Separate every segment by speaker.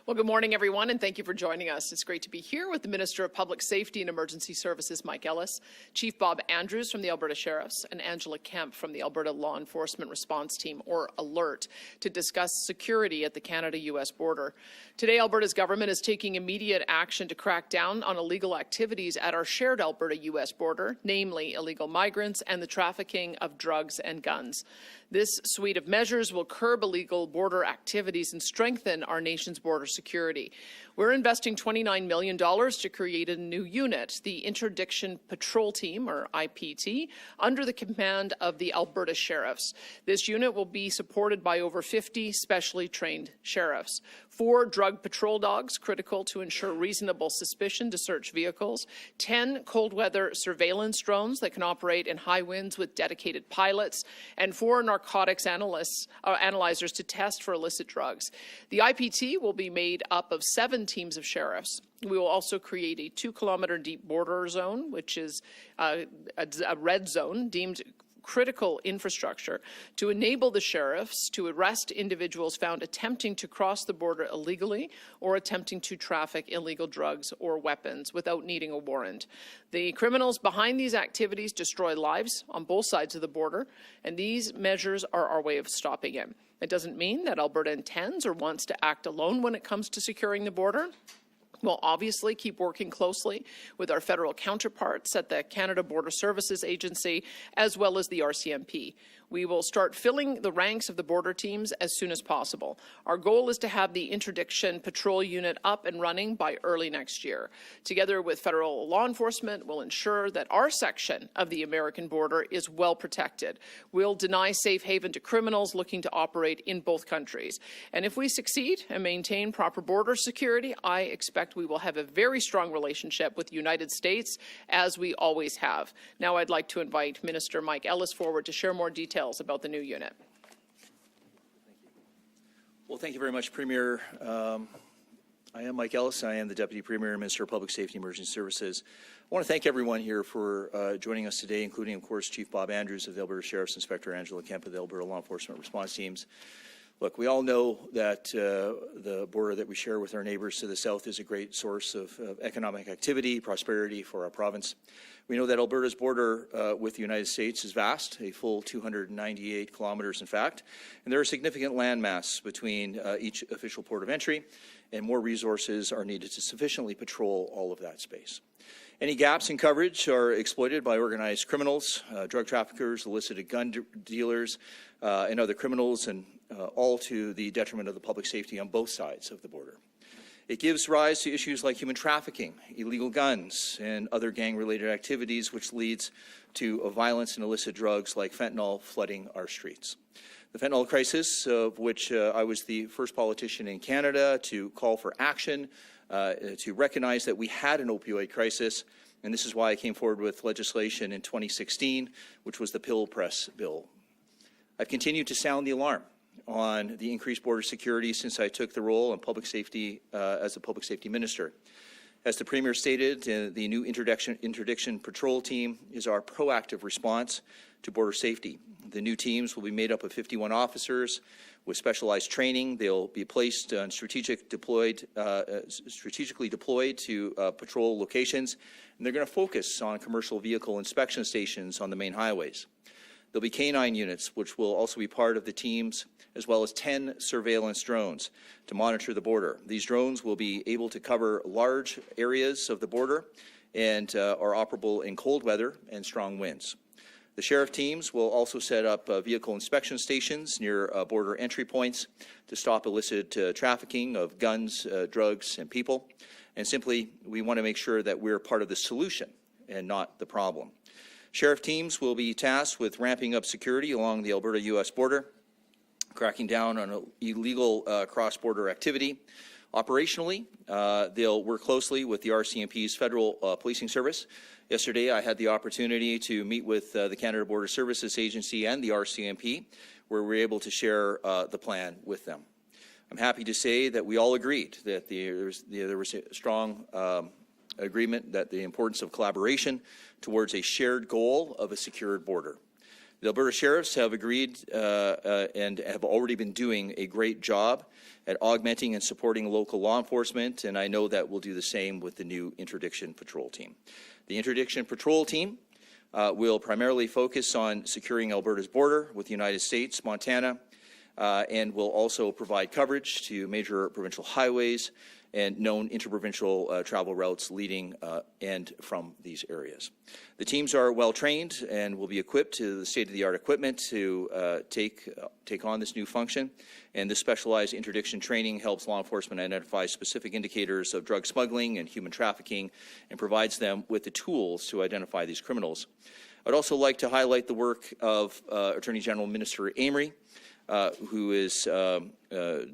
Speaker 1: Well, good morning, everyone, and thank you for joining us. It's great to be here with the Minister of Public Safety and Emergency Services, Mike Ellis, Chief Bob Andrews from the Alberta Sheriffs, and Angela Kemp from the Alberta Law Enforcement Response Team, or ALERT, to discuss security at the Canada-U.S. border. Today, Alberta's government is taking immediate action to crack down on illegal activities at our shared Alberta-U.S. border, namely illegal migrants and the trafficking of drugs and guns. This suite of measures will curb illegal border activities and strengthen our nation's border security. We're investing $29 million to create a new unit, the Interdiction Patrol Team, or IPT, under the command of the Alberta Sheriffs. This unit will be supported by over 50 specially trained sheriffs. 4 drug patrol dogs, critical to ensure reasonable suspicion to search vehicles. 10 cold weather surveillance drones that can operate in high winds with dedicated pilots. And 4 narcotics analyzers to test for illicit drugs. The IPT will be made up of 7 teams of sheriffs. We will also create a 2-kilometer deep border zone, which is a red zone deemed critical infrastructure to enable the sheriffs to arrest individuals found attempting to cross the border illegally or attempting to traffic illegal drugs or weapons without needing a warrant. The criminals behind these activities destroy lives on both sides of the border, and these measures are our way of stopping it. It doesn't mean that Alberta intends or wants to act alone when it comes to securing the border. We'll obviously keep working closely with our federal counterparts at the Canada Border Services Agency as well as the RCMP. We will start filling the ranks of the border teams as soon as possible. Our goal is to have the Interdiction Patrol Unit up and running by early next year. Together with federal law enforcement, we'll ensure that our section of the American border is well protected. We'll deny safe haven to criminals looking to operate in both countries. And if we succeed and maintain proper border security, I expect we will have a very strong relationship with the United States, as we always have. Now I'd like to invite Minister Mike Ellis forward to share more details about the new unit.
Speaker 2: Well, thank you very much, Premier. I am Mike Ellis. I am the Deputy Premier and Minister of Public Safety and Emergency Services. I want to thank everyone here for joining us today, including, of course, Chief Bob Andrews of the Alberta Sheriff's, Inspector Angela Kemp of the Alberta Law Enforcement Response Teams. Look, we all know that the border that we share with our neighbours to the south is a great source of economic activity, prosperity for our province. We know that Alberta's border with the United States is vast, a full 298 kilometres in fact, and there are significant landmass between each official port of entry, and more resources are needed to sufficiently patrol all of that space. Any gaps in coverage are exploited by organized criminals, drug traffickers, illicit gun dealers, and other criminals, and all to the detriment of the public safety on both sides of the border. It gives rise to issues like human trafficking, illegal guns, and other gang-related activities, which leads to violence and illicit drugs like fentanyl flooding our streets. The fentanyl crisis, of which I was the first politician in Canada to call for action, to recognize that we had an opioid crisis, and this is why I came forward with legislation in 2016, which was the Pill Press Bill. I've continued to sound the alarm on the increased border security since I took the role in public safety as a public safety minister. As the Premier stated, the new Interdiction Patrol Team is our proactive response to border safety. The new teams will be made up of 51 officers with specialized training. They'll be placed on strategically deployed to patrol locations, and they're going to focus on commercial vehicle inspection stations on the main highways. There'll be canine units, which will also be part of the teams, as well as 10 surveillance drones to monitor the border. These drones will be able to cover large areas of the border and are operable in cold weather and strong winds. The sheriff teams will also set up vehicle inspection stations near border entry points to stop illicit trafficking of guns, drugs, and people. And simply, we want to make sure that we're part of the solution and not the problem. Sheriff teams will be tasked with ramping up security along the Alberta-U.S. border, cracking down on illegal cross-border activity. Operationally, they'll work closely with the RCMP's Federal Policing Service. Yesterday, I had the opportunity to meet with the Canada Border Services Agency and the RCMP, where we were able to share the plan with them. I'm happy to say that we all agreed that there was a strong agreement that the importance of collaboration towards a shared goal of a secured border. The Alberta Sheriffs have agreed and have already been doing a great job at augmenting and supporting local law enforcement, and I know that we'll do the same with the new Interdiction Patrol Team. The Interdiction Patrol Team will primarily focus on securing Alberta's border with the United States, Montana, and will also provide coverage to major provincial highways and known interprovincial travel routes leading and from these areas. The teams are well trained and will be equipped to the state-of-the-art equipment to take on this new function. And this specialized interdiction training helps law enforcement identify specific indicators of drug smuggling and human trafficking and provides them with the tools to identify these criminals. I'd also like to highlight the work of Attorney General Minister Amory, who is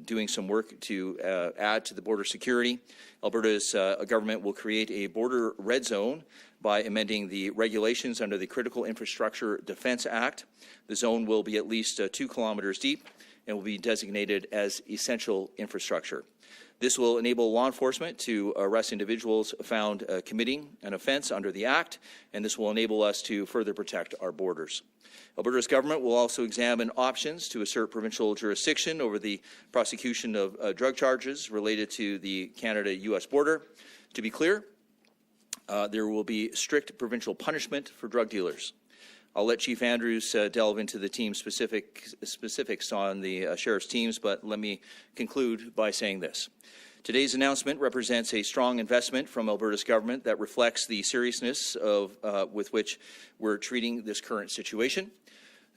Speaker 2: doing some work to add to the border security. Alberta's government will create a border red zone by amending the regulations under the Critical Infrastructure Defence Act. The zone will be at least 2 kilometers deep and will be designated as essential infrastructure. This will enable law enforcement to arrest individuals found committing an offence under the Act, and this will enable us to further protect our borders. Alberta's government will also examine options to assert provincial jurisdiction over the prosecution of drug charges related to the Canada-U.S. border. To be clear, there will be strict provincial punishment for drug dealers. I'll let Chief Andrews delve into the team specifics on the sheriff's teams, but let me conclude by saying this. Today's announcement represents a strong investment from Alberta's government that reflects the seriousness with which we're treating this current situation.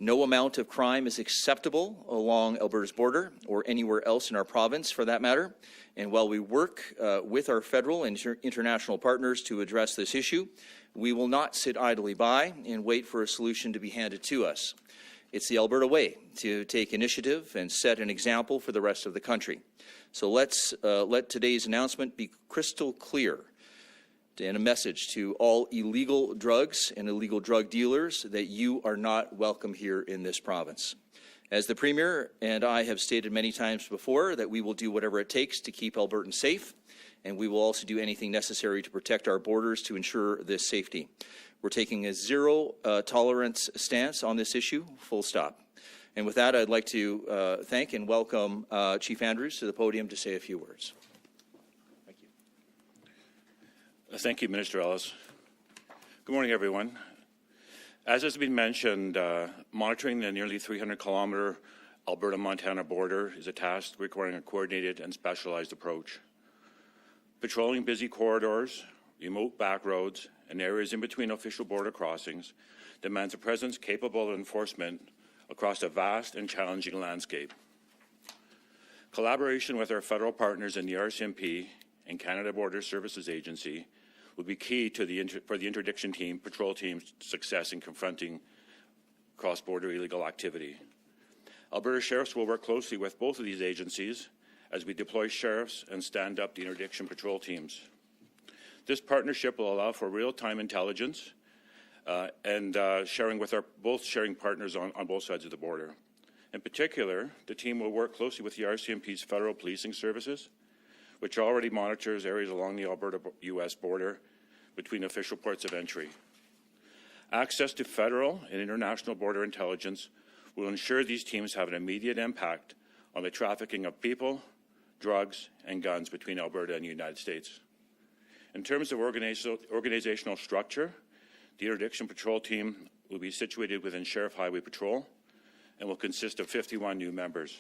Speaker 2: No amount of crime is acceptable along Alberta's border or anywhere else in our province, for that matter. And while we work with our federal and international partners to address this issue, we will not sit idly by and wait for a solution to be handed to us. It's the Alberta way to take initiative and set an example for the rest of the country. So let's let today's announcement be crystal clear and a message to all illegal drugs and illegal drug dealers that you are not welcome here in this province. As the Premier and I have stated many times before, that we will do whatever it takes to keep Albertans safe, and we will also do anything necessary to protect our borders to ensure this safety. We're taking a zero tolerance stance on this issue, full stop. And with that, I'd like to thank and welcome Chief Andrews to the podium to say a few words. Thank you.
Speaker 3: Thank you, Minister Ellis. Good morning, everyone. As has been mentioned, monitoring the nearly 300-kilometer Alberta-Montana border is a task requiring a coordinated and specialized approach. Patrolling busy corridors, remote back roads, and areas in between official border crossings demands a presence capable of enforcement across a vast and challenging landscape. Collaboration with our federal partners in the RCMP and Canada Border Services Agency will be key to for the interdiction team, patrol team's success in confronting cross-border illegal activity. Alberta Sheriffs will work closely with both of these agencies as we deploy sheriffs and stand up the interdiction patrol teams. This partnership will allow for real-time intelligence and sharing with both sharing partners on both sides of the border. In particular, the team will work closely with the RCMP's federal policing services, which already monitors areas along the Alberta-U.S. border between official ports of entry. Access to federal and international border intelligence will ensure these teams have an immediate impact on the trafficking of people, drugs, and guns between Alberta and the United States. In terms of organizational structure, the Interdiction Patrol Team will be situated within Sheriff Highway Patrol and will consist of 51 new members.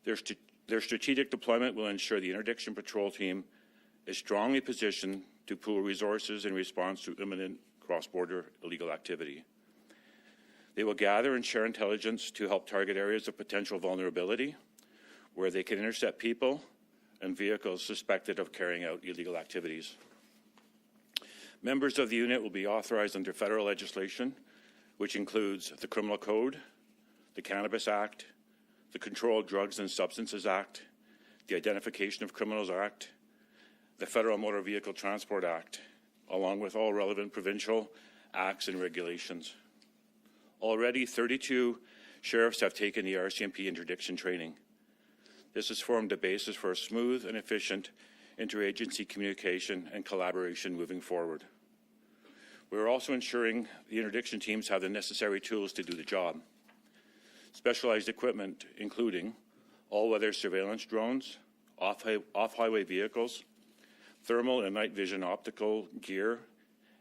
Speaker 3: Their strategic deployment will ensure the Interdiction Patrol Team is strongly positioned to pool resources in response to imminent cross-border illegal activity. They will gather and share intelligence to help target areas of potential vulnerability where they can intercept people and vehicles suspected of carrying out illegal activities. Members of the unit will be authorized under federal legislation, which includes the Criminal Code, the Cannabis Act, the Controlled Drugs and Substances Act, the Identification of Criminals Act, the Federal Motor Vehicle Transport Act, along with all relevant provincial acts and regulations. Already, 32 sheriffs have taken the RCMP interdiction training. This has formed a basis for a smooth and efficient interagency communication and collaboration moving forward. We're also ensuring the interdiction teams have the necessary tools to do the job. Specialized equipment, including all-weather surveillance drones, off-highway vehicles, thermal and night vision optical gear,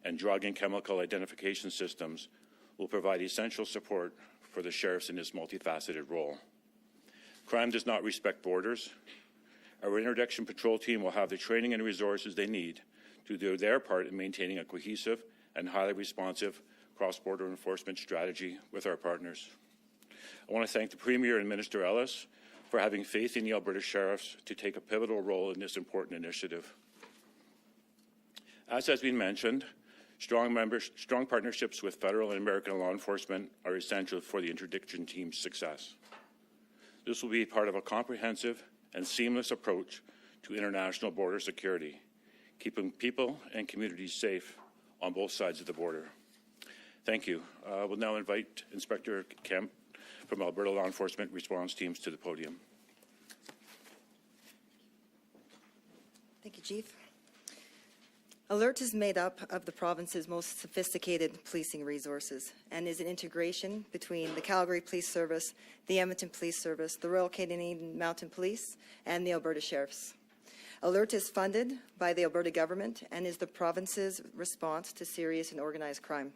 Speaker 3: and drug and chemical identification systems will provide essential support for the sheriffs in this multifaceted role. Crime does not respect borders. Our interdiction patrol team will have the training and resources they need to do their part in maintaining a cohesive and highly responsive cross-border enforcement strategy with our partners. I want to thank the Premier and Minister Ellis for having faith in the Alberta Sheriffs to take a pivotal role in this important initiative. As has been mentioned, strong partnerships with federal and American law enforcement are essential for the interdiction team's success. This will be part of a comprehensive and seamless approach to international border security, keeping people and communities safe on both sides of the border. Thank you. We'll now invite Inspector Kemp from Alberta Law Enforcement Response Teams to the podium.
Speaker 4: Thank you, Chief. Alert is made up of the province's most sophisticated policing resources and is an integration between the Calgary Police Service, the Edmonton Police Service, the Royal Canadian Mounted Police, and the Alberta Sheriffs. Alert is funded by the Alberta government and is the province's response to serious and organized crime.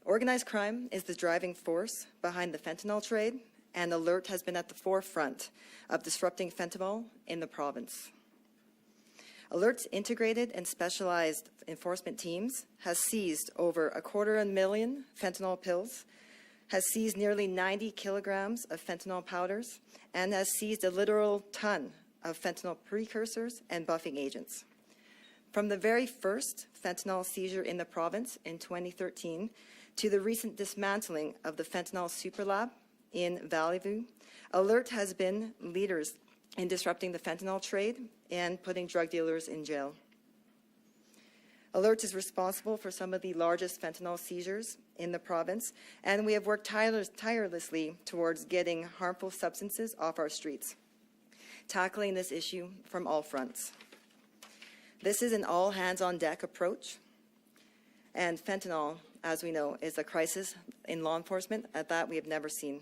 Speaker 4: Organized crime is the driving force behind the fentanyl trade, and Alert has been at the forefront of disrupting fentanyl in the province. Alert's integrated and specialized enforcement teams has seized over 250,000 fentanyl pills, has seized nearly 90 kilograms of fentanyl powders, and has seized a literal ton of fentanyl precursors and buffing agents. From the very first fentanyl seizure in the province in 2013 to the recent dismantling of the fentanyl superlab in Valley View, Alert has been leaders in disrupting the fentanyl trade and putting drug dealers in jail. Alert is responsible for some of the largest fentanyl seizures in the province, and we have worked tirelessly towards getting harmful substances off our streets, tackling this issue from all fronts. This is an all-hands-on-deck approach, and fentanyl, as we know, is a crisis in law enforcement that we have never seen.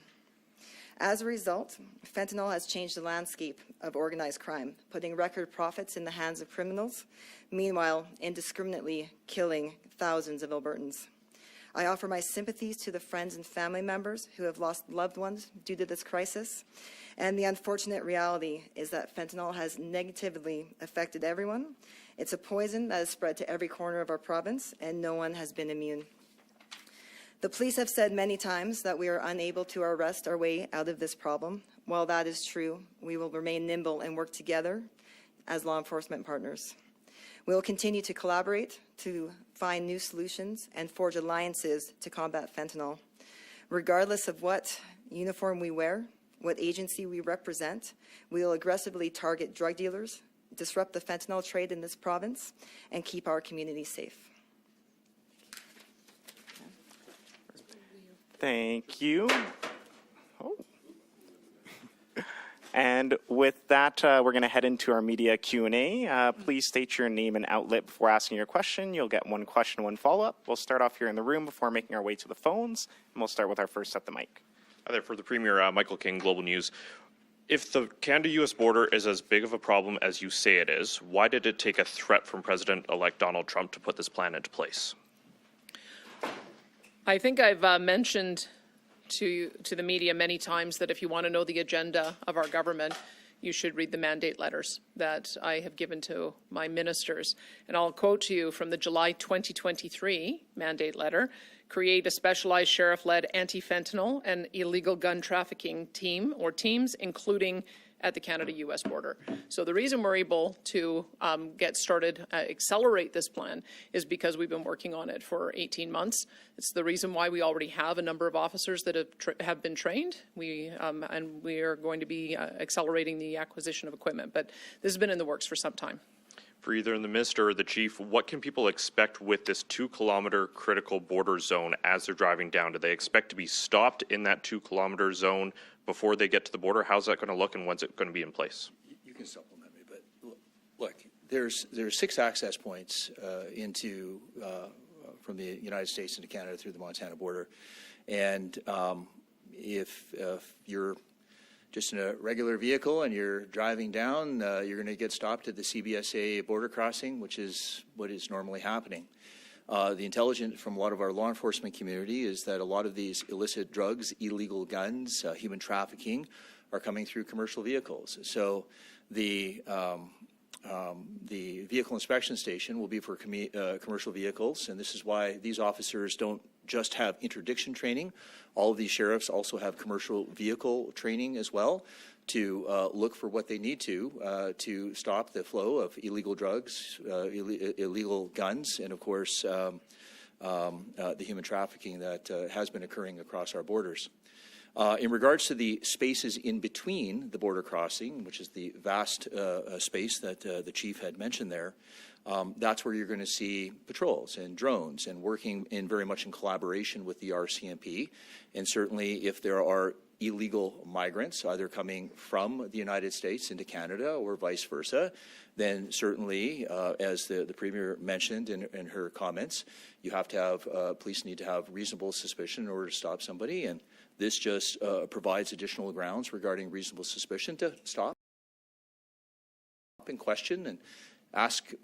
Speaker 4: As a result, fentanyl has changed the landscape of organized crime, putting record profits in the hands of criminals, meanwhile indiscriminately killing thousands of Albertans. I offer my sympathies to the friends and family members who have lost loved ones due to this crisis, and the unfortunate reality is that fentanyl has negatively affected everyone. It's a poison that has spread to every corner of our province, and no one has been immune. The police have said many times that we are unable to arrest our way out of this problem. While that is true, we will remain nimble and work together as law enforcement partners. We will continue to collaborate to find new solutions and forge alliances to combat fentanyl. Regardless of what uniform we wear, what agency we represent, we will aggressively target drug dealers, disrupt the fentanyl trade in this province, and keep our communities safe.
Speaker 5: Thank you. Oh. And with that, we're going to head into our media Q&A. Please state your name and outlet before asking your question. You'll get one question, one follow-up. We'll start off here in the room before making our way to the phones, and we'll start with our first at the mic.
Speaker 6: Hi there, for the Premier, Michael King, Global News. If the Canada-U.S. border is as big of a problem as you say it is, why did it take a threat from President-elect Donald Trump to put this plan into place?
Speaker 1: I think I've mentioned to the media many times that if you want to know the agenda of our government, you should read the mandate letters that I have given to my ministers. And I'll quote to you from the July 2023 mandate letter: create a specialized sheriff-led anti-fentanyl and illegal gun trafficking team or teams, including at the Canada-U.S. border. So the reason we're able to get started, accelerate this plan, is because we've been working on it for 18 months. It's the reason why we already have a number of officers that have been trained. And we are going to be accelerating the acquisition of equipment. But this has been in the works for some time.
Speaker 6: For either the Minister or the Chief, what can people expect with this 2-kilometer critical border zone as they're driving down? Do they expect to be stopped in that 2-kilometer zone before they get to the border? How's that going to look, and when's it going to be in place?
Speaker 2: You can supplement me, but look, there's 6 access points into from the United States into Canada through the Montana border. And if you're just in a regular vehicle and you're driving down, you're going to get stopped at the CBSA border crossing, which is what is normally happening. The intelligence from a lot of our law enforcement community is that a lot of these illicit drugs, illegal guns, human trafficking are coming through commercial vehicles. So the vehicle inspection station will be for commercial vehicles, and this is why these officers don't just have interdiction training. All of these sheriffs also have commercial vehicle training as well to look for what they need to stop the flow of illegal drugs, illegal guns, and of course the human trafficking that has been occurring across our borders. In regards to the spaces in between the border crossing, which is the vast space that the chief had mentioned there, that's where you're going to see patrols and drones and working very much in collaboration with the RCMP. And certainly if there are illegal migrants either coming from the United States into Canada or vice versa, then certainly, as the Premier mentioned in her comments, you have to have, police need to have reasonable suspicion in order to stop somebody. And this just provides additional grounds regarding reasonable suspicion to stop and question and ask,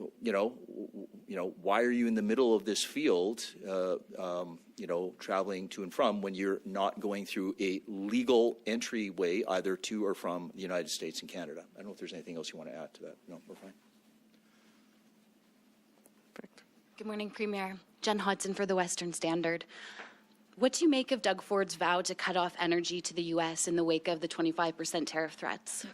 Speaker 2: why are you in the middle of this field, traveling to and from when you're not going through a legal entryway either to or from the United States and Canada? I don't know if there's anything else you want to add to that. No, we're fine.
Speaker 5: Perfect.
Speaker 7: Good morning, Premier. Jen Hodson for the Western Standard. What do you make of Doug Ford's vow to cut off energy to the U.S. in the wake of the 25% tariff threats?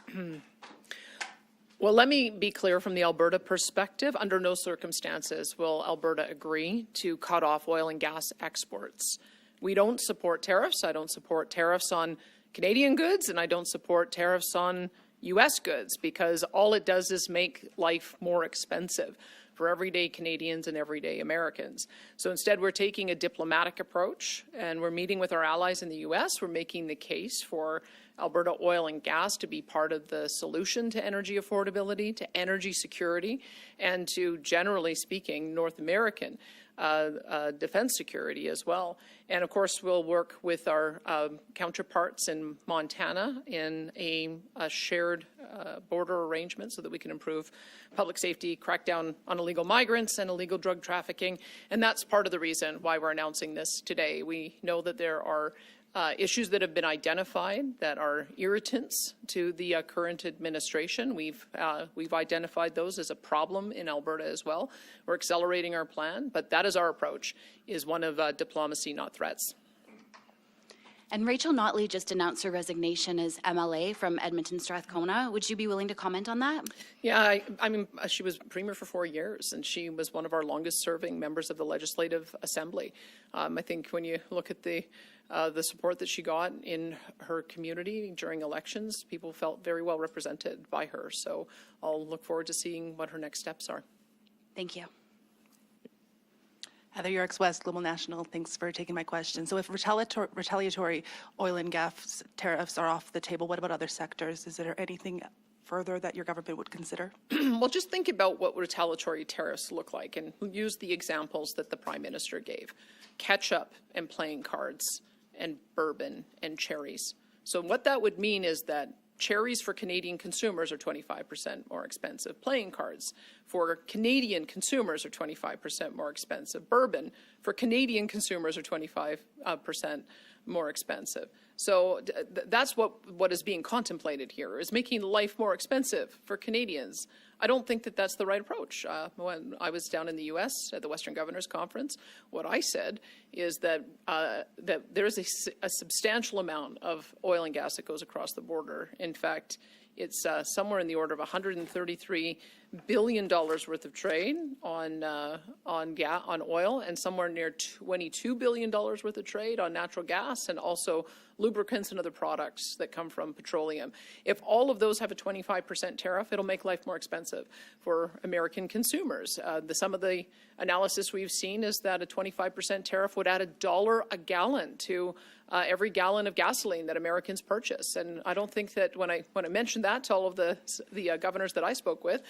Speaker 1: Well, let me be clear from the Alberta perspective. Under no circumstances will Alberta agree to cut off oil and gas exports. We don't support tariffs. I don't support tariffs on Canadian goods, and I don't support tariffs on U.S. goods, because all it does is make life more expensive for everyday Canadians and everyday Americans. So instead, we're taking a diplomatic approach, and we're meeting with our allies in the U.S. We're making the case for Alberta oil and gas to be part of the solution to energy affordability, to energy security, and to, generally speaking, North American defense security as well. And of course, we'll work with our counterparts in Montana in a shared border arrangement so that we can improve public safety, crack down on illegal migrants and illegal drug trafficking. And that's part of the reason why we're announcing this today. We know that there are issues that have been identified that are irritants to the current administration. We've identified those as a problem in Alberta as well. We're accelerating our plan, but that is our approach, is one of diplomacy, not threats.
Speaker 7: And Rachel Notley just announced her resignation as MLA from Edmonton Strathcona. Would you be willing to comment on that?
Speaker 1: Yeah, I mean, she was Premier for 4 years, and she was one of our longest-serving members of the Legislative Assembly. I think when you look at the support that she got in her community during elections, people felt very well represented by her. So I'll look forward to seeing what her next steps are.
Speaker 7: Thank you.
Speaker 8: Heather Yorks West, Global National. Thanks for taking my question. So if retaliatory oil and gas tariffs are off the table, what about other sectors? Is there anything further that your government would consider?
Speaker 1: Well, just think about what retaliatory tariffs look like, and use the examples that the Prime Minister gave. Ketchup and playing cards and bourbon and cherries. So what that would mean is that cherries for Canadian consumers are 25% more expensive. Playing cards for Canadian consumers are 25% more expensive. Bourbon for Canadian consumers are 25% more expensive. So that's what is being contemplated here, is making life more expensive for Canadians. I don't think that that's the right approach. When I was down in the U.S. at the Western Governors Conference, what I said is that there is a substantial amount of oil and gas that goes across the border. In fact, it's somewhere in the order of $133 billion worth of trade on oil, and somewhere near $22 billion worth of trade on natural gas, and also lubricants and other products that come from petroleum. If all of those have a 25% tariff, it'll make life more expensive for American consumers. Some of the analysis we've seen is that a 25% tariff would add $1 a gallon to every gallon of gasoline that Americans purchase. And I don't think that when I mentioned that to all of the governors that I spoke with,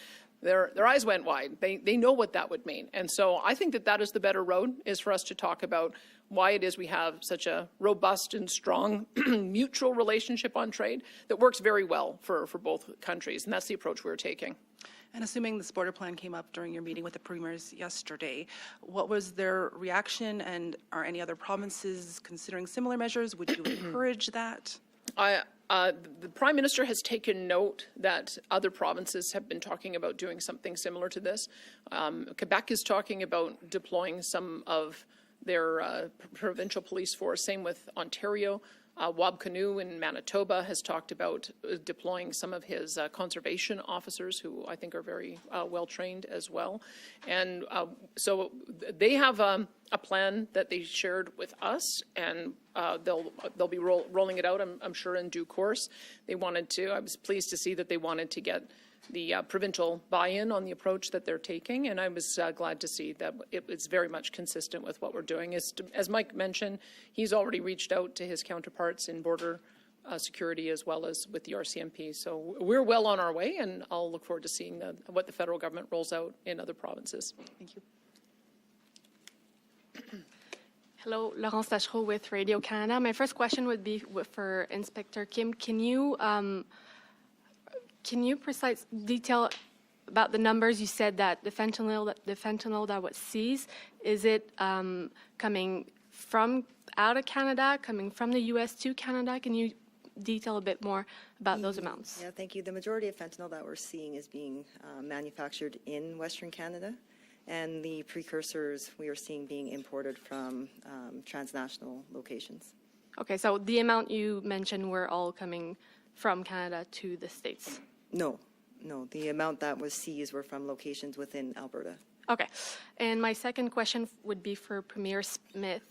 Speaker 1: their eyes went wide. They know what that would mean. And so I think that that is the better road, is for us to talk about why it is we have such a robust and strong mutual relationship on trade that works very well for both countries. And that's the approach we're taking.
Speaker 8: And assuming this border plan came up during your meeting with the premiers yesterday, what was their reaction, and are any other provinces considering similar measures? Would you encourage that?
Speaker 1: The Prime Minister has taken note that other provinces have been talking about doing something similar to this. Quebec is talking about deploying some of their provincial police force. Same with Ontario. Wabkanu in Manitoba has talked about deploying some of his conservation officers, who I think are very well trained as well. And so they have a plan that they shared with us, and they'll be rolling it out, I'm sure, in due course. They wanted to. I was pleased to see that they wanted to get the provincial buy-in on the approach that they're taking, and I was glad to see that it's very much consistent with what we're doing. As Mike mentioned, he's already reached out to his counterparts in border security as well as with the RCMP. So we're well on our way, and I'll look forward to seeing what the federal government rolls out in other provinces.
Speaker 8: Thank you.
Speaker 9: Hello, Laurence Tachereau with Radio Canada. My first question would be for Inspector Kim. Can you precise detail about the numbers? You said that the fentanyl that was seized, is it coming from out of Canada, coming from the U.S. to Canada? Can you detail a bit more about those amounts?
Speaker 4: Yeah, thank you. The majority of fentanyl that we're seeing is being manufactured in Western Canada, and the precursors we are seeing being imported from transnational locations.
Speaker 9: Okay, so the amount you mentioned were all coming from Canada to the States?
Speaker 4: No. The amount that was seized were from locations within Alberta.
Speaker 9: Okay. And my second question would be for Premier Smith.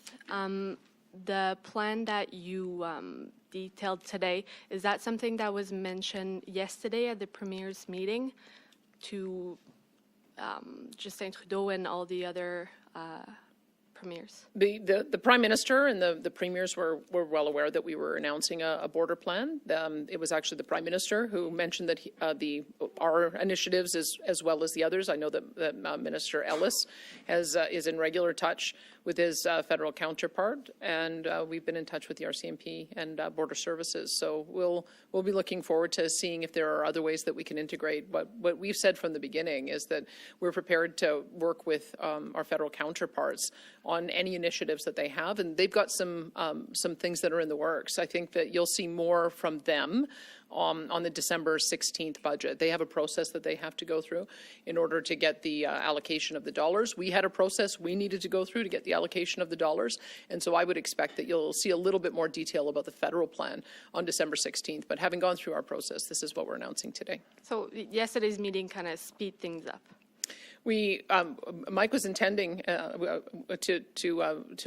Speaker 9: The plan that you detailed today, is that something that was mentioned yesterday at the Premier's meeting to Justin Trudeau and all the other premiers?
Speaker 1: The Prime Minister and the premiers were well aware that we were announcing a border plan. It was actually the Prime Minister who mentioned that our initiatives as well as the others. I know that Minister Ellis is in regular touch with his federal counterpart, and we've been in touch with the RCMP and Border Services. So we'll be looking forward to seeing if there are other ways that we can integrate. But what we've said from the beginning is that we're prepared to work with our federal counterparts on any initiatives that they have, and they've got some things that are in the works. I think that you'll see more from them on the December 16th budget. They have a process that they have to go through in order to get the allocation of the dollars. We had a process we needed to go through to get the allocation of the dollars, and so I would expect that you'll see a little bit more detail about the federal plan on December 16th. But having gone through our process, this is what we're announcing today.
Speaker 9: So yesterday's meeting kind of speed things up.
Speaker 1: Mike was intending to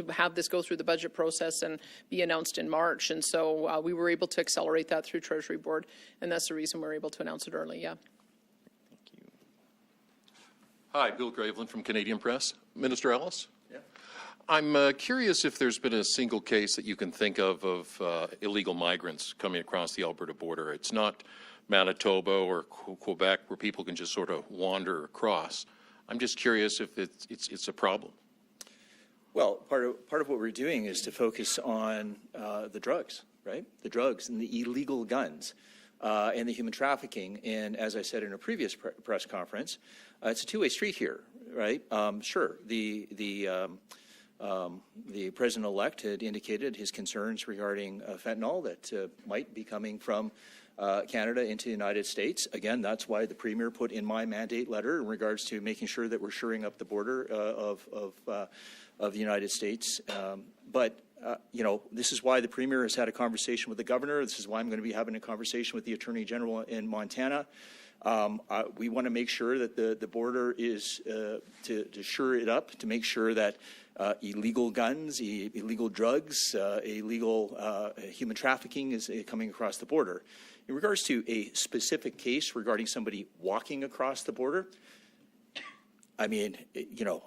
Speaker 1: have this go through the budget process and be announced in March, and so we were able to accelerate that through Treasury Board, and that's the reason we're able to announce it early. Yeah.
Speaker 5: Thank you.
Speaker 10: Hi, Bill Graveland from Canadian Press. Minister Ellis? Yeah. I'm curious if there's been a single case that you can think of illegal migrants coming across the Alberta border. It's not Manitoba or Quebec where people can just sort of wander across. I'm just curious if it's a problem.
Speaker 2: Well, part of what we're doing is to focus on the drugs, right? The drugs and the illegal guns and the human trafficking. And as I said in a previous press conference, it's a two-way street here, right? Sure, the president-elect had indicated his concerns regarding fentanyl that might be coming from Canada into the United States. Again, that's why the Premier put in my mandate letter in regards to making sure that we're shoring up the border of the United States. But this is why the Premier has had a conversation with the Governor. This is why I'm going to be having a conversation with the Attorney General in Montana. We want to make sure that the border is to shore it up, to make sure that illegal guns, illegal drugs, illegal human trafficking is coming across the border. In regards to a specific case regarding somebody walking across the border, I mean,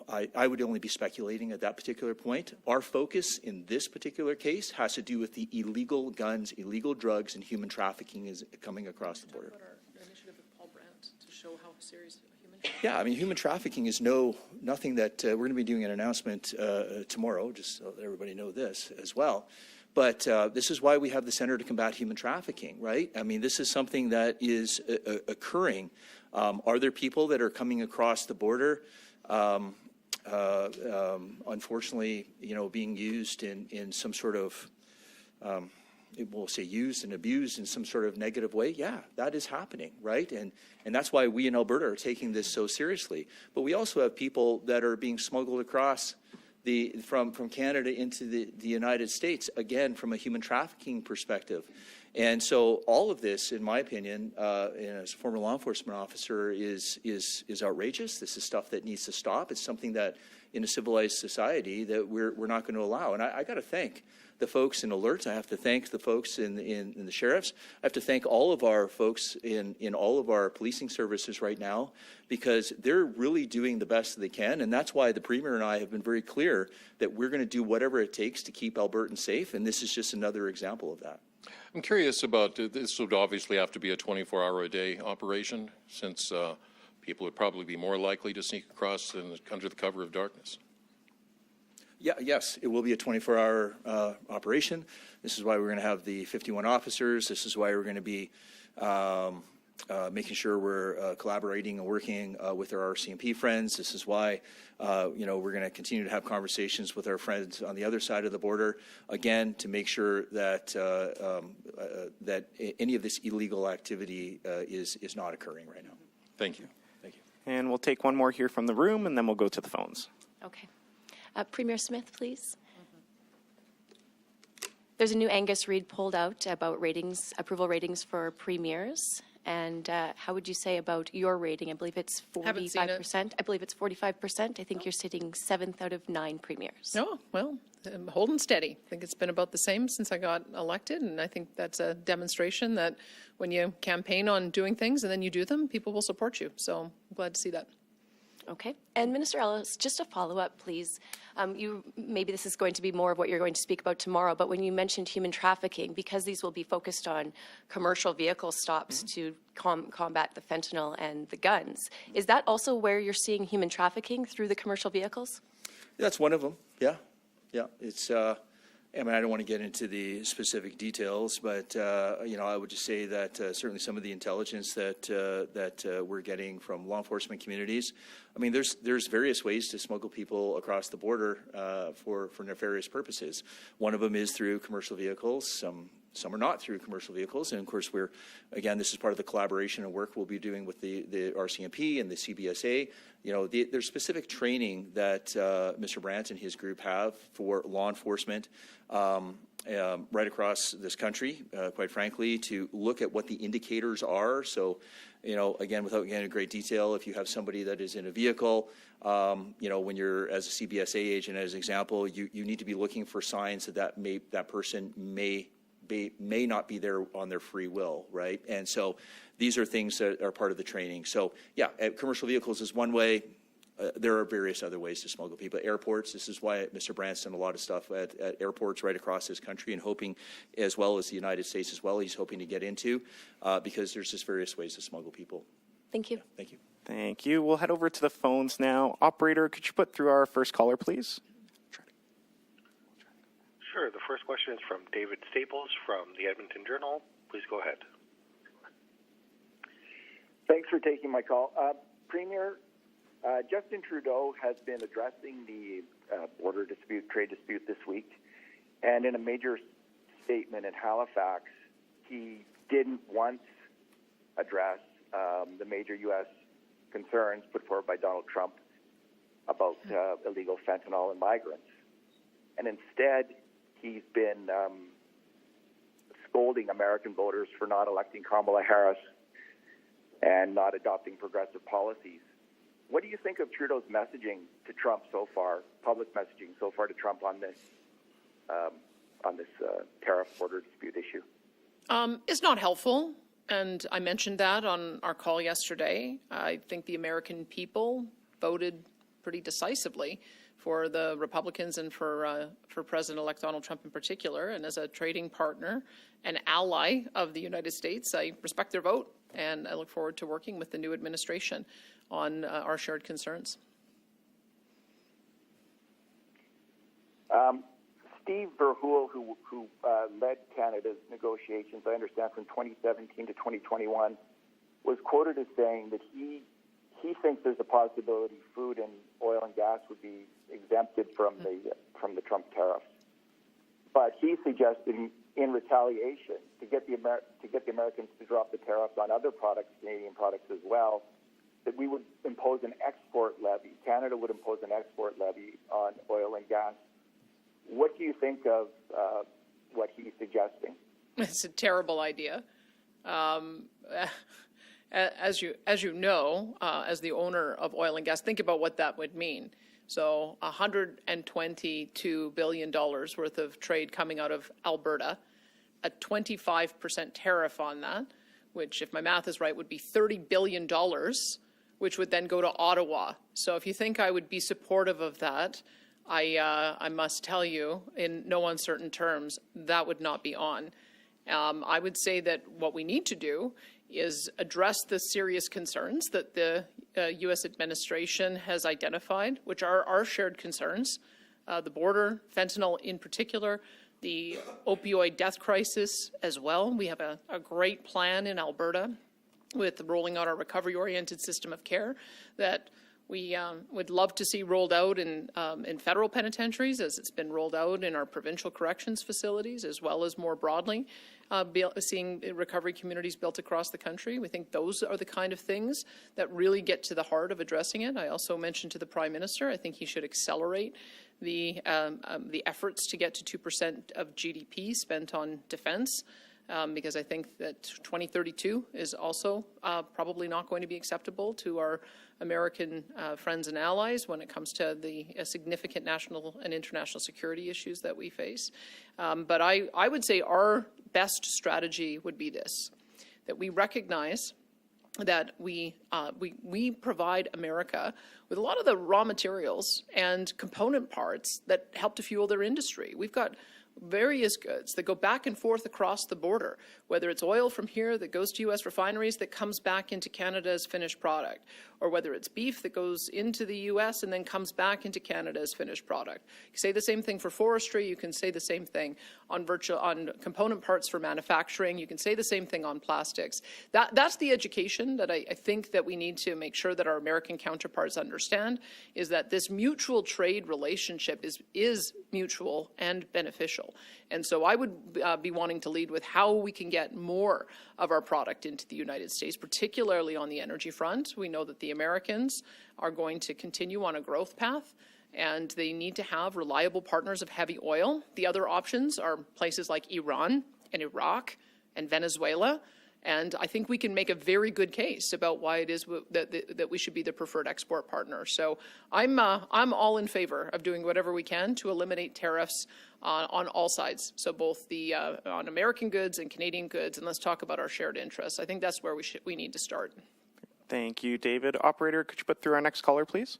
Speaker 2: I would only be speculating at that particular point. Our focus in this particular case has to do with the illegal guns, illegal drugs, and human trafficking is coming across the border.
Speaker 1: Our initiative with Paul Brandt to show how serious human
Speaker 2: Yeah, I mean, human trafficking is nothing that we're going to be doing an announcement tomorrow, just so that everybody know this as well. But this is why we have the Center to Combat Human Trafficking, right? I mean, this is something that is occurring. Are there people that are coming across the border, unfortunately, being used in some sort of, we'll say used and abused in some sort of negative way? Yeah, that is happening, right? And that's why we in Alberta are taking this so seriously. But we also have people that are being smuggled across from Canada into the United States, again, from a human trafficking perspective. And so all of this, in my opinion, as a former law enforcement officer, is outrageous. This is stuff that needs to stop. It's something that in a civilized society that we're not going to allow. And I got to thank the folks in Alert. I have to thank the folks in the sheriffs. I have to thank all of our folks in all of our policing services right now, because they're really doing the best that they can. And that's why the Premier and I have been very clear that we're going to do whatever it takes to keep Albertans safe. And this is just another example of that.
Speaker 10: I'm curious about, this would obviously have to be a 24-hour-a-day operation, since people would probably be more likely to sneak across under the cover of darkness.
Speaker 2: Yeah, yes, it will be a 24-hour operation. This is why we're going to have the 51 officers. This is why we're going to be making sure we're collaborating and working with our RCMP friends. This is why, we're going to continue to have conversations with our friends on the other side of the border, again, to make sure that that any of this illegal activity is not occurring right now.
Speaker 10: Thank you.
Speaker 2: Thank you.
Speaker 5: And we'll take one more here from the room, and then we'll go to the phones.
Speaker 11: Okay. Premier Smith, please. There's a new Angus Reid pulled out about approval ratings for premiers. And how would you say about your rating? I believe it's 45%. I believe it's 45%. I think you're sitting 7th out of 9 premiers.
Speaker 1: Oh, well, I'm holding steady. I think it's been about the same since I got elected, and I think that's a demonstration that when you campaign on doing things and then you do them, people will support you. So I'm glad to see that.
Speaker 11: Okay. And Minister Ellis, just a follow-up, please. Maybe this is going to be more of what you're going to speak about tomorrow, but when you mentioned human trafficking, because these will be focused on commercial vehicle stops to combat the fentanyl and the guns, is that also where you're seeing human trafficking, through the commercial vehicles?
Speaker 2: That's one of them, yeah. Yeah, it's, I mean, I don't want to get into the specific details, but, I would just say that certainly some of the intelligence that we're getting from law enforcement communities, I mean, there's various ways to smuggle people across the border for nefarious purposes. One of them is through commercial vehicles. Some are not through commercial vehicles. And of course, this is part of the collaboration and work we'll be doing with the RCMP and the CBSA. There's specific training that Mr. Brandt and his group have for law enforcement right across this country, quite frankly, to look at what the indicators are. So, again, without getting into great detail, if you have somebody that is in a vehicle, when you're as a CBSA agent, as an example, you need to be looking for signs that person may not be there on their free will, right? And so these are things that are part of the training. So, yeah, commercial vehicles is one way. There are various other ways to smuggle people. Airports, this is why Mr. Brandt's done a lot of stuff at airports right across this country, and hoping, as well as the United States as well, he's hoping to get into, because there's just various ways to smuggle people.
Speaker 11: Thank you.
Speaker 2: Thank you.
Speaker 5: Thank you. We'll head over to the phones now. Operator, could you put through our first caller, please?
Speaker 12: Sure. The first question is from David Staples from the Edmonton Journal. Please go ahead.
Speaker 13: Thanks for taking my call. Premier, Justin Trudeau has been addressing the border dispute, trade dispute this week, and in a major statement in Halifax, he didn't once address the major U.S. concerns put forward by Donald Trump about illegal fentanyl and migrants. And instead, he's been scolding American voters for not electing Kamala Harris and not adopting progressive policies. What do you think of Trudeau's messaging to Trump so far, public messaging so far to Trump on this tariff border dispute issue?
Speaker 1: It's not helpful, and I mentioned that on our call yesterday. I think the American people voted pretty decisively for the Republicans and for President-elect Donald Trump in particular. And as a trading partner, an ally of the United States, I respect their vote, and I look forward to working with the new administration on our shared concerns.
Speaker 13: Steve Verhoeven, who led Canada's negotiations, I understand from 2017 to 2021, was quoted as saying that he thinks there's a possibility food and oil and gas would be exempted from the Trump tariffs. But he's suggesting, in retaliation, to get the Americans to drop the tariffs on other products, Canadian products as well, that we would impose an export levy. Canada would impose an export levy on oil and gas. What do you think of what he's suggesting?
Speaker 1: It's a terrible idea. As you know, as the owner of oil and gas, think about what that would mean. So $122 billion worth of trade coming out of Alberta, a 25% tariff on that, which, if my math is right, would be $30 billion, which would then go to Ottawa. So if you think I would be supportive of that, I must tell you, in no uncertain terms, that would not be on. I would say that what we need to do is address the serious concerns that the U.S. administration has identified, which are our shared concerns, the border, fentanyl in particular, the opioid death crisis as well. We have a great plan in Alberta with rolling out our recovery-oriented system of care that we would love to see rolled out in federal penitentiaries, as it's been rolled out in our provincial corrections facilities, as well as more broadly, seeing recovery communities built across the country. We think those are the kind of things that really get to the heart of addressing it. I also mentioned to the Prime Minister, I think he should accelerate the efforts to get to 2% of GDP spent on defense. Because I think that 2032 is also probably not going to be acceptable to our American friends and allies when it comes to the significant national and international security issues that we face. But I would say our best strategy would be this, that we recognize that we provide America with a lot of the raw materials and component parts that help to fuel their industry. We've got various goods that go back and forth across the border, whether it's oil from here that goes to U.S. refineries that comes back into Canada as finished product, or whether it's beef that goes into the U.S. and then comes back into Canada as finished product. You can say the same thing for forestry. You can say the same thing on component parts for manufacturing. You can say the same thing on plastics. That's the education that I think that we need to make sure that our American counterparts understand, is that this mutual trade relationship is mutual and beneficial. And so I would be wanting to lead with how we can get more of our product into the United States, particularly on the energy front. We know that the Americans are going to continue on a growth path, and they need to have reliable partners of heavy oil. The other options are places like Iran and Iraq and Venezuela. And I think we can make a very good case about why it is that we should be the preferred export partner. So I'm all in favor of doing whatever we can to eliminate tariffs on all sides. So both on American goods and Canadian goods. And let's talk about our shared interests. I think that's where we need to start.
Speaker 5: Thank you, David. Operator, could you put through our next caller, please?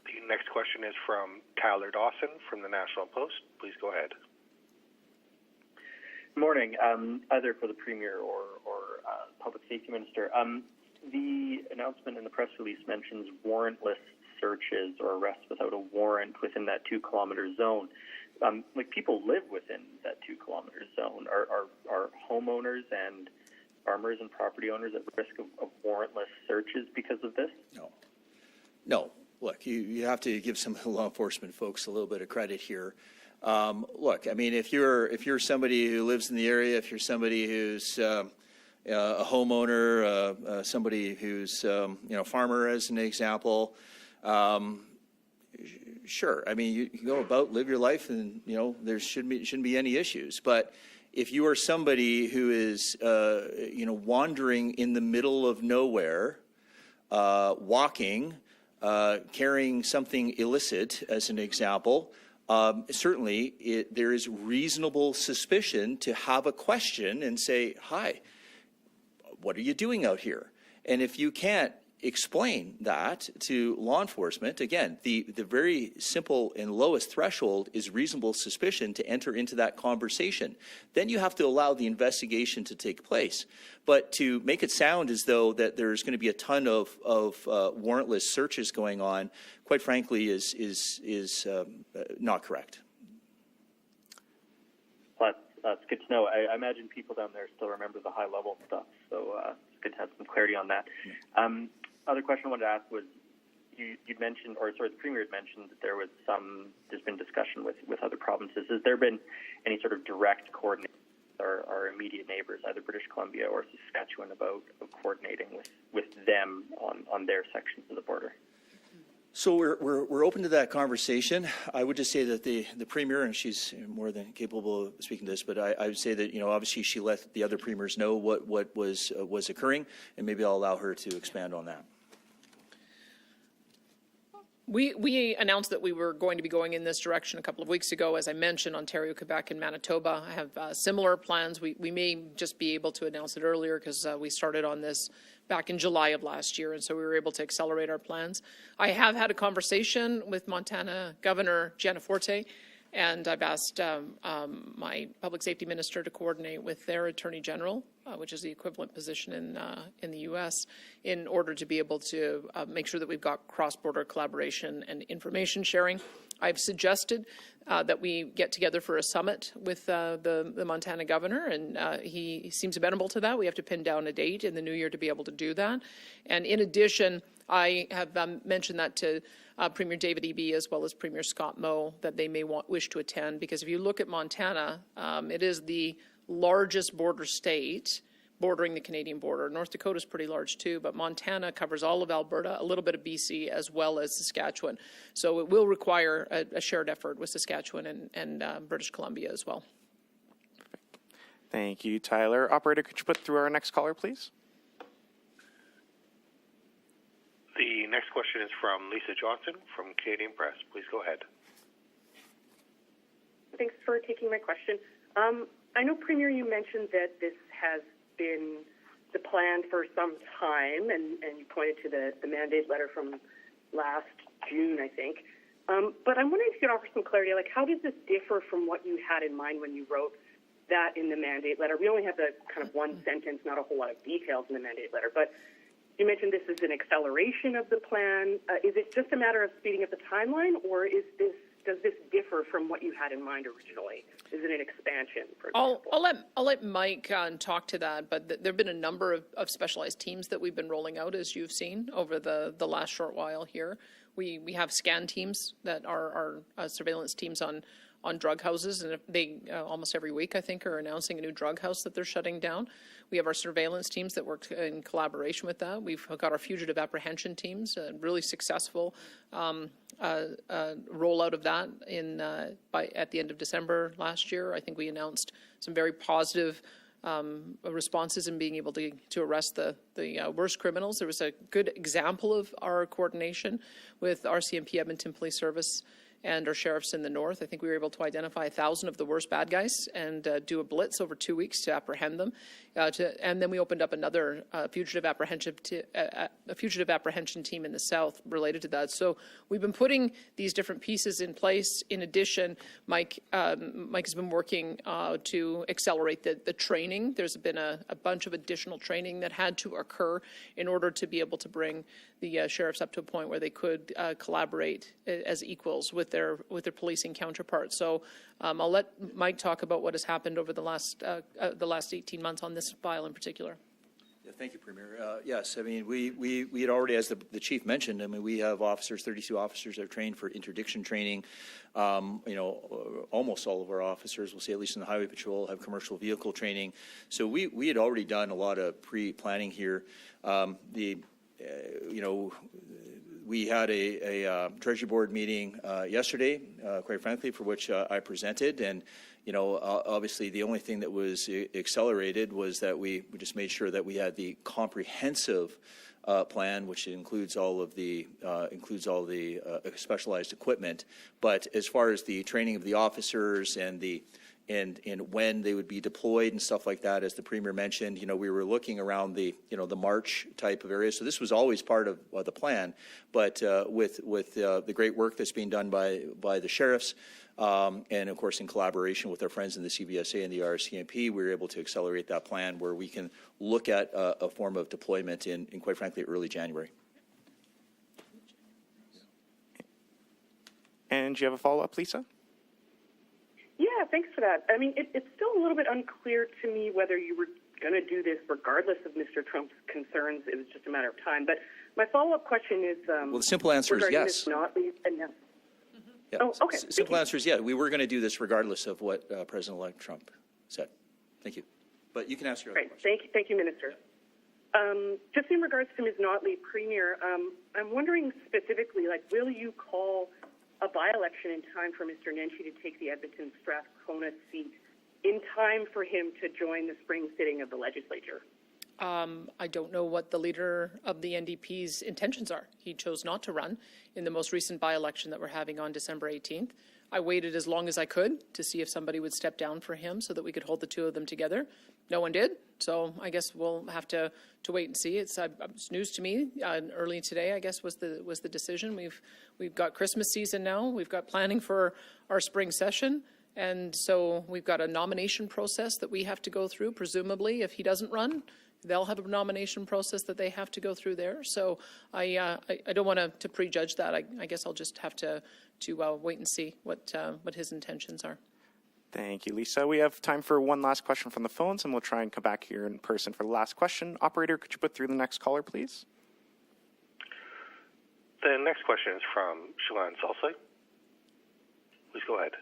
Speaker 12: The next question is from Tyler Dawson from the National Post. Please go ahead.
Speaker 14: Good morning, either for the Premier or Public Safety Minister. The announcement in the press release mentions warrantless searches or arrests without a warrant within that 2-kilometer zone. People live within that 2-kilometer zone. Are homeowners and farmers and property owners at risk of warrantless searches because of this?
Speaker 2: No. Look, you have to give some law enforcement folks a little bit of credit here. Look, I mean, if you're somebody who lives in the area, if you're somebody who's a homeowner, somebody who's farmer, as an example, sure. I mean, you go about, live your life, and there shouldn't be any issues. But if you are somebody who is wandering in the middle of nowhere, walking, carrying something illicit, as an example. Certainly, there is reasonable suspicion to have a question and say, hi, what are you doing out here? And if you can't explain that to law enforcement. Again, the very simple and lowest threshold is reasonable suspicion to enter into that conversation. Then you have to allow the investigation to take place. But to make it sound as though that there's going to be a ton of warrantless searches going on, quite frankly, is not correct.
Speaker 14: That's good to know. I imagine people down there still remember the high-level stuff, so it's good to have some clarity on that. Other question I wanted to ask was, you'd mentioned, or sorry, the Premier had mentioned that there's been discussion with other provinces. Has there been any sort of direct coordination with our immediate neighbors, either British Columbia or Saskatchewan, about coordinating with them on their sections of the border?
Speaker 2: So we're open to that conversation. I would just say that the Premier, and she's more than capable of speaking to this, but I would say that, you know, obviously she let the other premiers know what was occurring, and maybe I'll allow her to expand on that.
Speaker 1: We announced that we were going to be going in this direction a couple of weeks ago. As I mentioned, Ontario, Quebec, and Manitoba have similar plans. We may just be able to announce it earlier because we started on this back in July of last year, and so we were able to accelerate our plans. I have had a conversation with Montana Governor Giannaforte, and I've asked my public safety minister to coordinate with their attorney general, which is the equivalent position in the U.S., in order to be able to make sure that we've got cross-border collaboration and information sharing. I've suggested that we get together for a summit with the Montana governor, and he seems amenable to that. We have to pin down a date in the new year to be able to do that. And in addition, I have mentioned that to Premier David Eby as well as Premier Scott Moe, that they may wish to attend, because if you look at Montana, it is the largest border state bordering the Canadian border. North Dakota is pretty large too, but Montana covers all of Alberta, a little bit of BC, as well as Saskatchewan. So it will require a shared effort with Saskatchewan and British Columbia as well.
Speaker 5: Perfect. Thank you, Tyler. Operator, could you put through our next caller, please?
Speaker 12: The next question is from Lisa Johnson from Canadian Press. Please go ahead.
Speaker 15: Thanks for taking my question. I know, Premier, you mentioned that this has been the plan for some time, and you pointed to the mandate letter from last June, I think. But I'm wondering if you could offer some clarity, like how does this differ from what you had in mind when you wrote that in the mandate letter? We only have the kind of one sentence, not a whole lot of details in the mandate letter, but you mentioned this is an acceleration of the plan. Is it just a matter of speeding up the timeline, or does this differ from what you had in mind originally? Is it an expansion, for example?
Speaker 1: I'll let Mike talk to that, but there have been a number of specialized teams that we've been rolling out, as you've seen, over the last short while here. We have scan teams that are surveillance teams on drug houses, and they almost every week, I think, are announcing a new drug house that they're shutting down. We have our surveillance teams that work in collaboration with that. We've got our fugitive apprehension teams, really successful rollout of that at the end of December last year. I think we announced some very positive responses in being able to arrest the worst criminals. There was a good example of our coordination with RCMP Edmonton Police Service and our sheriffs in the north. I think we were able to identify 1,000 of the worst bad guys and do a blitz over 2 weeks to apprehend them. And then we opened up another fugitive apprehension team in the south related to that. So we've been putting these different pieces in place. In addition, Mike has been working to accelerate the training. There's been a bunch of additional training that had to occur in order to be able to bring the sheriffs up to a point where they could collaborate as equals with their policing counterparts. So I'll let Mike talk about what has happened over the last 18 months on this file in particular.
Speaker 2: Yeah, thank you, Premier. Yes, I mean, we had already, as the chief mentioned, I mean, we have 32 officers that are trained for interdiction training. Almost all of our officers, we'll say at least in the Highway Patrol, have commercial vehicle training. So we had already done a lot of pre-planning here. We had a Treasury Board meeting yesterday, quite frankly, for which I presented. And, obviously the only thing that was accelerated was that we just made sure that we had the comprehensive plan, which includes all the specialized equipment. But as far as the training of the officers and the when they would be deployed and stuff like that. As the Premier mentioned, we were looking around the March type of area. So this was always part of the plan. But with the great work that's being done by the sheriffs, and of course in collaboration with our friends in the CVSA and the RCMP, we were able to accelerate that plan where we can look at a form of deployment in quite frankly, early January.
Speaker 5: And do you have a follow-up, Lisa?
Speaker 15: Yeah, thanks for that. I mean, it's still a little bit unclear to me whether you were going to do this regardless of Mr. Trump's concerns. It was just a matter of time. But my follow-up question is...
Speaker 2: well, the simple answer is yes.
Speaker 15: Yeah. Oh, okay.
Speaker 2: Simple answer is yeah. We were going to do this regardless of what President-elect Trump said. Thank you. But you can ask your other question.
Speaker 15: Thank you, Minister. Just in regards to Ms. Notley, Premier, I'm wondering specifically, will you call a by-election in time for Mr. Nenshi to take the Edmonton-Strathcona seat in time for him to join the spring sitting of the legislature?
Speaker 1: I don't know what the leader of the NDP's intentions are. He chose not to run in the most recent by-election that we're having on December 18th. I waited as long as I could to see if somebody would step down for him so that we could hold the two of them together. No one did, so I guess we'll have to wait and see. It's news to me. Early today, I guess, was the decision. We've got Christmas season now. We've got planning for our spring session. And so we've got a nomination process that we have to go through. Presumably, if he doesn't run, they'll have a nomination process that they have to go through there. So I don't want to prejudge that. I guess I'll just have to wait and see what his intentions are.
Speaker 5: Thank you, Lisa. We have time for one last question from the phones, and we'll try and come back here in person for the last question. Operator, could you put through the next caller, please?
Speaker 12: The next question is from Shalane Salsa. Please go ahead.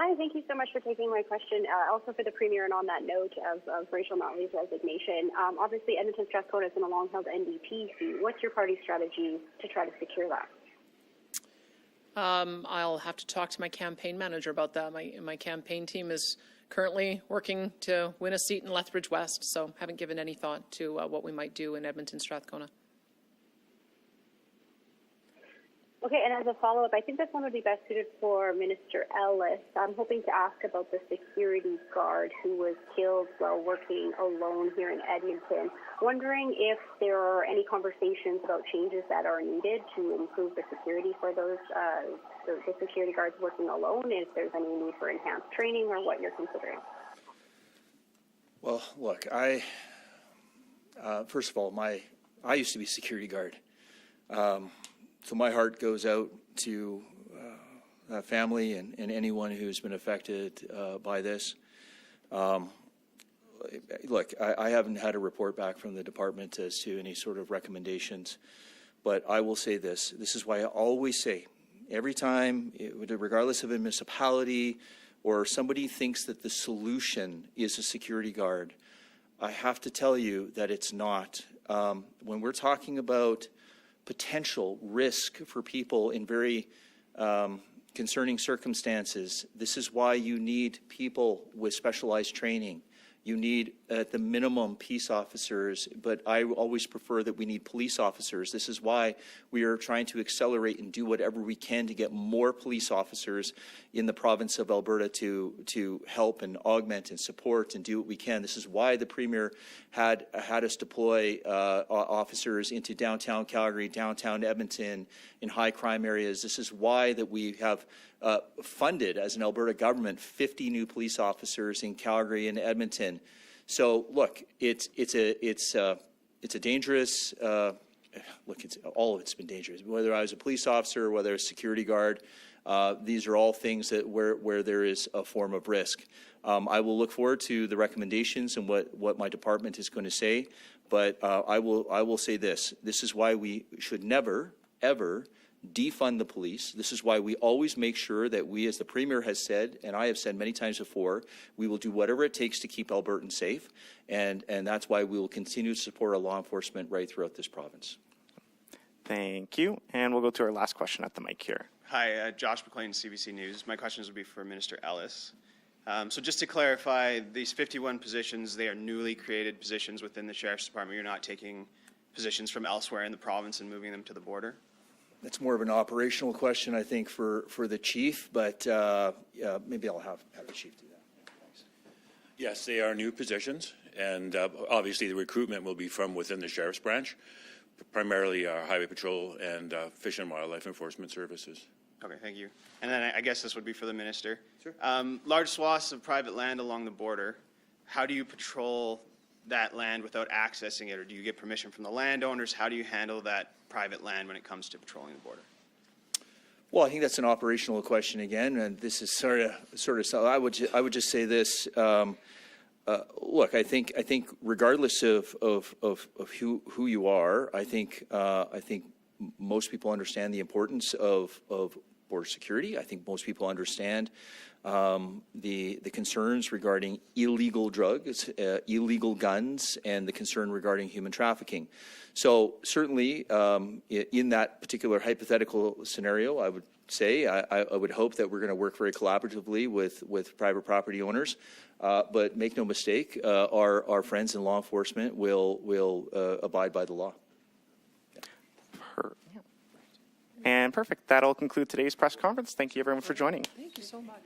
Speaker 16: Hi, thank you so much for taking my question. Also for the Premier, and on that note of Rachel Notley's resignation, obviously Edmonton Strathcona has been a long-held NDP seat. What's your party's strategy to try to secure that?
Speaker 1: I'll have to talk to my campaign manager about that. My campaign team is currently working to win a seat in Lethbridge West, so haven't given any thought to what we might do in Edmonton Strathcona.
Speaker 16: Okay, and as a follow-up, I think this one would be best suited for Minister Ellis. I'm hoping to ask about the security guard who was killed while working alone here in Edmonton. Wondering if there are any conversations about changes that are needed to improve the security for those the security guards working alone, if there's any need for enhanced training or what you're considering.
Speaker 2: Well, look, first of all, I used to be a security guard. So my heart goes out to that family and anyone who's been affected by this. Look, I haven't had a report back from the department as to any sort of recommendations, but I will say this. This is why I always say, every time, regardless of a municipality or somebody thinks that the solution is a security guard, I have to tell you that it's not. When we're talking about potential risk for people in very concerning circumstances, this is why you need people with specialized training. You need, at the minimum, peace officers, but I always prefer that we need police officers. This is why we are trying to accelerate and do whatever we can to get more police officers in the province of Alberta to help and augment and support and do what we can. This is why the Premier had us deploy officers into downtown Calgary, downtown Edmonton, in high crime areas. This is why that we have funded, as an Alberta government, 50 new police officers in Calgary and Edmonton. So look, it's a dangerous. Look, all of it's been dangerous. Whether I was a police officer or whether I was a security guard, these are all things that where there is a form of risk. I will look forward to the recommendations and what my department is going to say, but I will say this. This is why we should never, ever defund the police. This is why we always make sure that we, as the Premier has said, and I have said many times before, we will do whatever it takes to keep Albertans safe, and that's why we will continue to support our law enforcement right throughout this province.
Speaker 5: Thank you. And we'll go to our last question at the mic here.
Speaker 17: Hi, Josh McLean, CBC News. My questions will be for Minister Ellis. So just to clarify, these 51 positions, they are newly created positions within the Sheriff's Department. You're not taking positions from elsewhere in the province and moving them to the border?
Speaker 2: That's more of an operational question, I think, for the chief, but maybe I'll have the chief do that. Thanks.
Speaker 3: Yes, they are new positions, and obviously the recruitment will be from within the sheriff's branch, primarily our highway patrol and fish and wildlife enforcement services.
Speaker 17: Okay, thank you. And then I guess this would be for the minister. Sure. Large swaths of private land along the border. How do you patrol that land without accessing it, or do you get permission from the landowners? How do you handle that private land when it comes to patrolling the border?
Speaker 2: Well, I think that's an operational question again, and this is sort of. I would just say this. Look, I think regardless of who you are, I think most people understand the importance of border security. I think most people understand the concerns regarding illegal drugs, illegal guns, and the concern regarding human trafficking. So certainly, in that particular hypothetical scenario, I would say I would hope that we're going to work very collaboratively with private property owners. But make no mistake, our friends in law enforcement will abide by the law.
Speaker 5: And perfect. That'll conclude today's press conference. Thank you, everyone, for joining.
Speaker 1: Thank you so much.